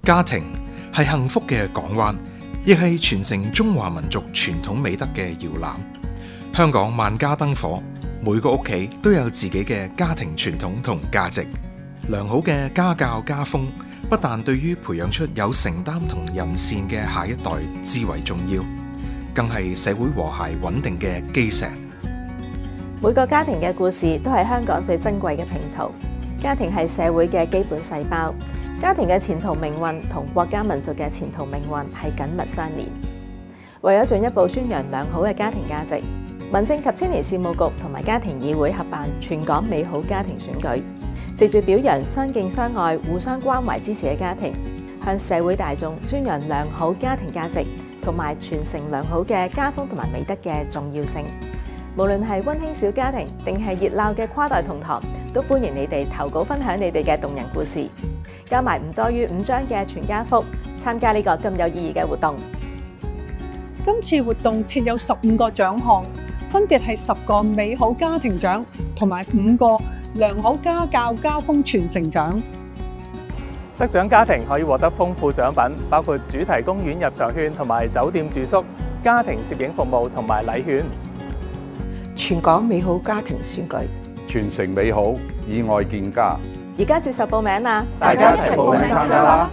家庭係幸福嘅港灣，亦係傳承中華民族傳統美德嘅搖籃。香港萬家燈火，每個屋企都有自己嘅家庭傳統同價值。良好嘅家教家風，不但對於培養出有承擔同仁善嘅下一代至為重要，更係社會和諧穩定嘅基石。每個家庭嘅故事都係香港最珍貴嘅拼圖。家庭係社會嘅基本細胞，家庭嘅前途命運同國家民族嘅前途命運係緊密相連。為咗進一步宣揚良好嘅家庭價值，民政及青年事務局同埋家庭議會合辦全港美好家庭選舉，藉住表揚相敬相愛、互相關懷支持嘅家庭，向社會大眾宣揚良好家庭價值同埋傳承良好嘅家風同埋美德嘅重要性。無論係溫馨小家庭定係熱鬧嘅跨代同堂，都歡迎你哋投稿分享你哋嘅動人故事，加埋唔多於5張嘅全家福，參加呢個咁有意義嘅活動。今次活動設有15個獎項，分別係10個美好家庭獎同埋5個良好家教家風傳承獎。得獎家庭可以獲得豐富獎品，包括主題公園入場券同埋酒店住宿、家庭攝影服務同埋禮券。全港美好家庭選舉，傳承美好，以愛建家。而家接受報名啦！大家一齊報名參加啦！